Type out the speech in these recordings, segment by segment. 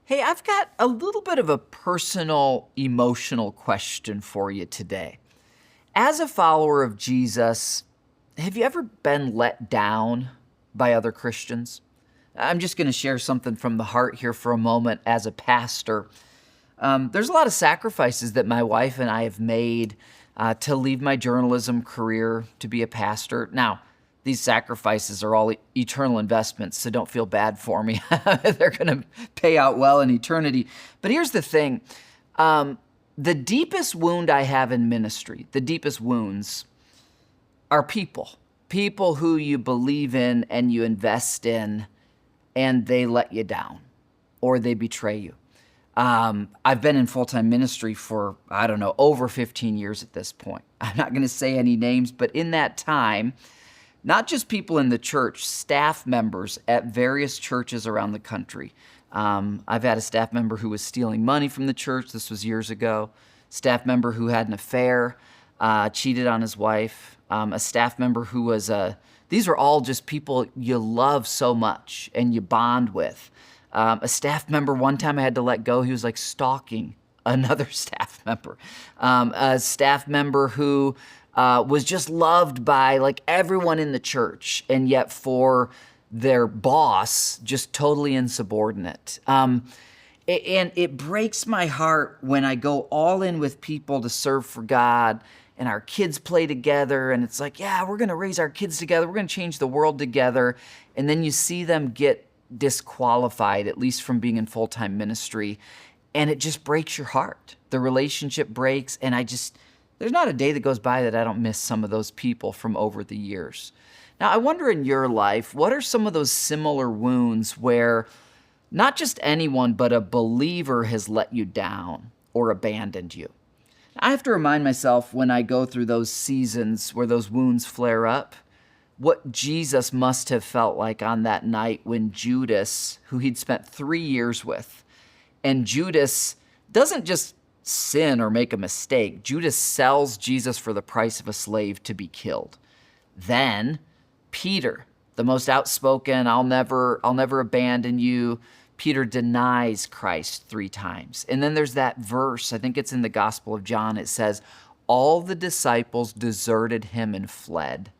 Hey, I've got a little bit of a personal, emotional question for you today. As a follower of Jesus, have you ever been let down by other Christians? I'm just going to share something from the heart here for a moment as a pastor. There's a lot of sacrifices that my wife and I have made to leave my journalism career to be a pastor. Now, these sacrifices are all eternal investments, so don't feel bad for me. They're going to pay out well in eternity. But here's the thing. The deepest wound I have in ministry, the deepest wounds, are people who you believe in and you invest in, and they let you down or they betray you. I've been in full-time ministry for, over 15 years at this point. I'm not going to say any names, but in that time, not just people in the church, staff members at various churches around the country. I've had a staff member who was stealing money from the church. This was years ago. Staff member who had an affair, cheated on his wife. A staff member who was these are all just people you love so much and you bond with. A staff member, one time I had to let go. He was like stalking another staff member. A staff member who was just loved by like everyone in the church, and yet for their boss, just totally insubordinate. And it breaks my heart when I go all in with people to serve for God, and our kids play together, and it's like, yeah, we're going to raise our kids together. We're going to change the world together. And then you see them get disqualified, at least from being in full-time ministry, and it just breaks your heart. The relationship breaks, and there's not a day that goes by that I don't miss some of those people from over the years. Now, I wonder in your life, what are some of those similar wounds where not just anyone, but a believer has let you down or abandoned you? I have to remind myself when I go through those seasons where those wounds flare up, what Jesus must have felt like on that night when Judas, who he'd spent 3 years with, and Judas doesn't just sin or make a mistake. Judas sells Jesus for the price of a slave to be killed. Then Peter, the most outspoken, I'll never abandon you. Peter denies Christ 3 times. And then there's that verse, I think it's in the Gospel of John, it says, all the disciples deserted him and fled.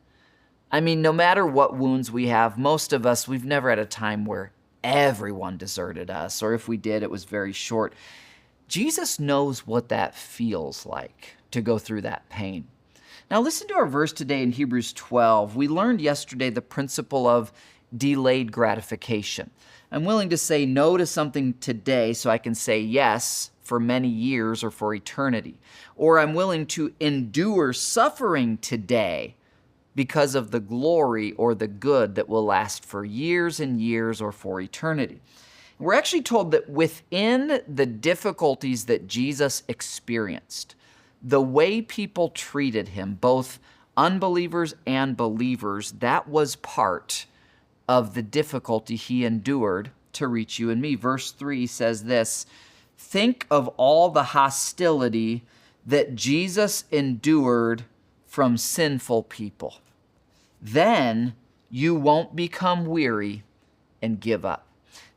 I mean, no matter what wounds we have, most of us, we've never had a time where everyone deserted us, or if we did, it was very short. Jesus knows what that feels like to go through that pain. Now listen to our verse today in Hebrews 12. We learned yesterday the principle of delayed gratification. I'm willing to say no to something today so I can say yes for many years or for eternity. Or I'm willing to endure suffering today because of the glory or the good that will last for years and years or for eternity. We're actually told that within the difficulties that Jesus experienced, the way people treated him, both unbelievers and believers, that was part of the difficulty he endured to reach you and me. Verse 3 says this, think of all the hostility that Jesus endured from sinful people. Then you won't become weary and give up.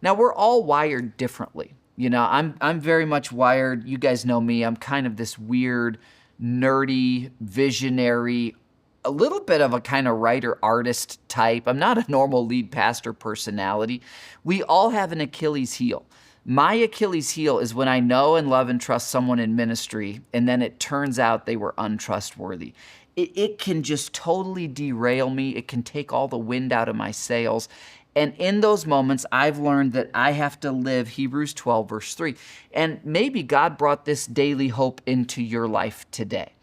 Now, we're all wired differently. I'm very much wired. You guys know me. I'm kind of this weird, nerdy, visionary, a little bit of a kind of writer-artist type. I'm not a normal lead pastor personality. We all have an Achilles heel. My Achilles heel is when I know and love and trust someone in ministry, and then it turns out they were untrustworthy. It can just totally derail me. It can take all the wind out of my sails. And in those moments, I've learned that I have to live Hebrews 12, verse 3. And maybe God brought this daily hope into your life today,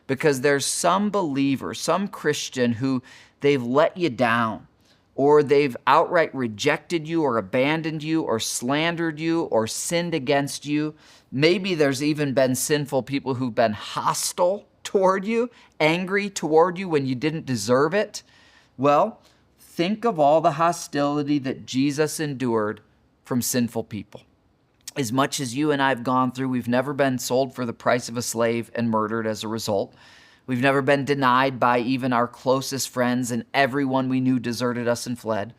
because there's some believer, some Christian who they've let you down, or they've outright rejected you or abandoned you or slandered you or sinned against you. Maybe there's even been sinful people who've been hostile toward you, angry toward you when you didn't deserve it. Well, think of all the hostility that Jesus endured from sinful people. As much as you and I have gone through, we've never been sold for the price of a slave and murdered as a result. We've never been denied by even our closest friends, and everyone we knew deserted us and fled.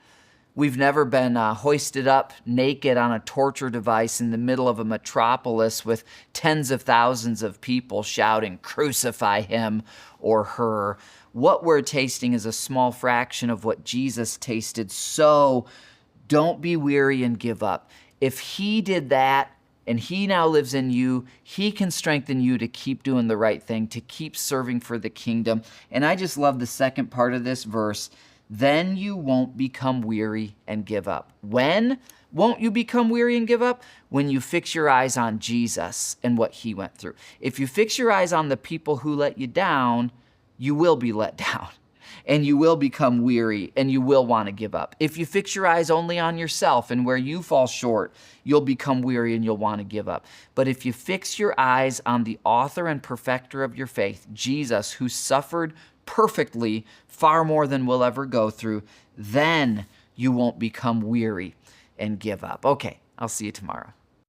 We've never been hoisted up naked on a torture device in the middle of a metropolis with tens of thousands of people shouting, "Crucify him or her." What we're tasting is a small fraction of what Jesus tasted. So don't be weary and give up. If he did that and he now lives in you, he can strengthen you to keep doing the right thing, to keep serving for the kingdom. And I just love the second part of this verse. Then you won't become weary and give up. When won't you become weary and give up? When you fix your eyes on Jesus and what he went through. If you fix your eyes on the people who let you down, you will be let down and you will become weary and you will want to give up. If you fix your eyes only on yourself and where you fall short, you'll become weary and you'll want to give up. But if you fix your eyes on the author and perfecter of your faith, Jesus, who suffered perfectly, far more than we'll ever go through, then you won't become weary and give up. Okay, I'll see you tomorrow.